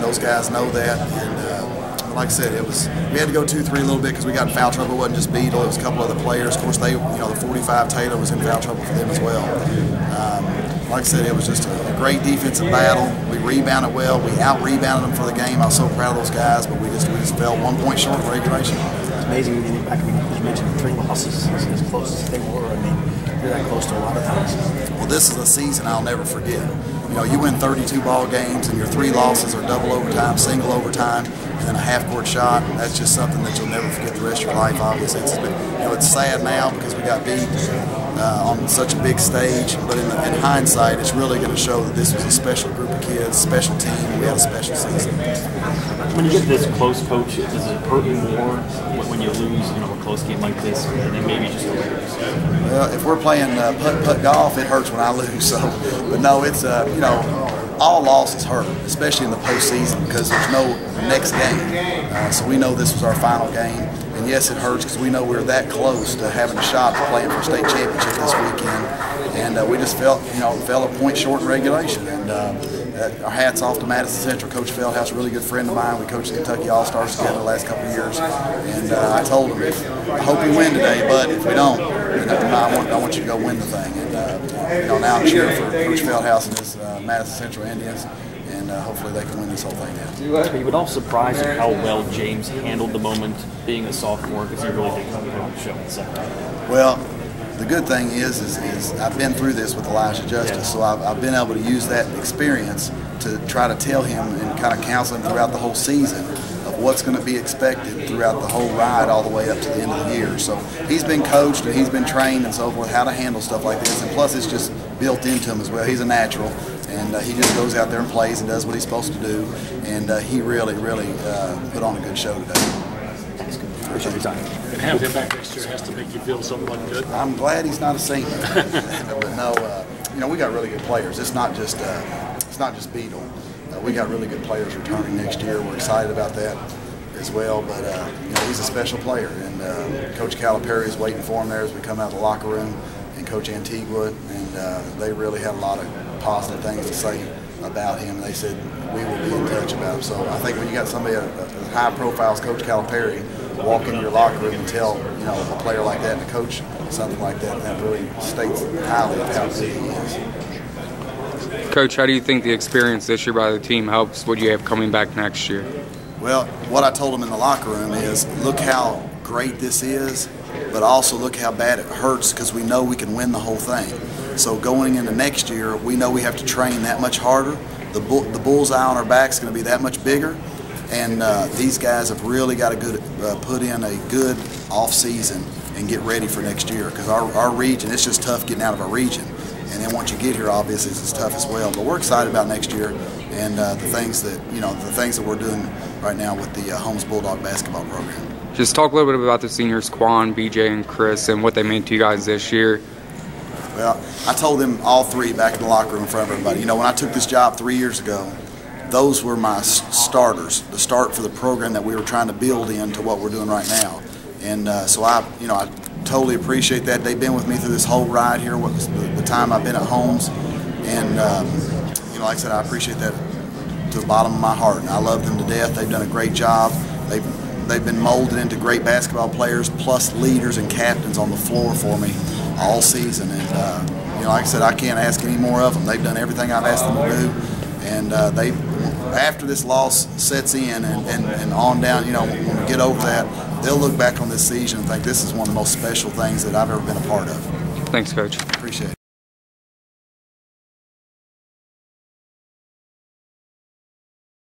those guys know that. And like I said, we had to go 2-3 a little bit because we got in foul trouble. It wasn't just Beadle; it was a couple other players. Of course, the 45 Taylor was in foul trouble for them as well. Like I said, it was just a great defensive battle. We rebounded well. We out-rebounded them for the game. I was so proud of those guys, but we just fell 1 point short of regulation. It's amazing when you look back. I mean, you mentioned 3 losses as close as they were. I mean, you're that close to a lot of times. Well, this is a season I'll never forget. You win 32 ball games, and your 3 losses are double overtime, single overtime, and then a half-court shot. That's just something that you'll never forget the rest of your life. Obviously, it's sad now because we got beat on such a big stage. But in hindsight, it's really going to show that this was a special group of kids, special team. We had a special season. When you get this close, Coach, does it hurt you more when you lose, a close game like this, and then maybe just a lose? Well, if we're playing putt golf, it hurts when I lose. So, but no, it's all losses hurt, especially in the postseason because there's no next game. So we know this was our final game, and yes, it hurts because we know we're that close to having a shot at playing for a state championship this weekend, and we just fell a point short in regulation. And our hats off to Madison Central. Coach Feldhouse, a really good friend of mine. We coached the Kentucky All-Stars together the last couple of years, and I told him, I hope we win today, but if we don't, I want you to go win the thing. And now I'm cheering for Coach Feldhouse and his Madison Central Indians, and hopefully they can win this whole thing now. You would all surprise at how well James handled the moment, being a sophomore, because he really did come and show in the second half. Well, the good thing is I've been through this with Elijah Justice, so I've been able to use that experience to try to tell him and kind of counsel him throughout the whole season of what's going to be expected throughout the whole ride all the way up to the end of the year. So he's been coached and he's been trained and so forth how to handle stuff like this, and plus it's just built into him as well. He's a natural, and he just goes out there and plays and does what he's supposed to do, and he really put on a good show today. Appreciate your time. And having him back next year has to make you feel somewhat good. I'm glad he's not a senior. But no, we got really good players. It's not just Beadle. We got really good players returning next year. We're excited about that as well. But he's a special player, and Coach Calipari is waiting for him there as we come out of the locker room, and Coach Antigua, and they really had a lot of positive things to say about him. They said we will be in touch about him. So I think when you got somebody as high profile as Coach Calipari walk into your locker room and tell a player like that and a coach something like that, that really states highly of how good he is. Coach, how do you think the experience this year by the team helps what you have coming back next year? Well, what I told them in the locker room is, look how great this is, but also look how bad it hurts because we know we can win the whole thing. So going into next year, we know we have to train that much harder. The bullseye on our back is going to be that much bigger. And these guys have really got to put in a good off-season and get ready for next year, because our region, it's just tough getting out of our region. And then once you get here, obviously it's tough as well. But we're excited about next year and the things that we're doing right now with the Holmes Bulldog basketball program. Just talk a little bit about the seniors, Quan, BJ, and Chris, and what they mean to you guys this year. Well, I told them all 3 back in the locker room in front of everybody. When I took this job 3 years ago, those were my starters, the start for the program that we were trying to build into what we're doing right now. And so I totally appreciate that. They've been with me through this whole ride here, the time I've been at Holmes. And, like I said, I appreciate that to the bottom of my heart. And I love them to death. They've done a great job. They've been molded into great basketball players, plus leaders and captains on the floor for me all season. And, like I said, I can't ask any more of them. They've done everything I've asked them to do. And after this loss sets in and on down, when we get over that, they'll look back on this season and think this is one of the most special things that I've ever been a part of. Thanks, Coach. Appreciate it.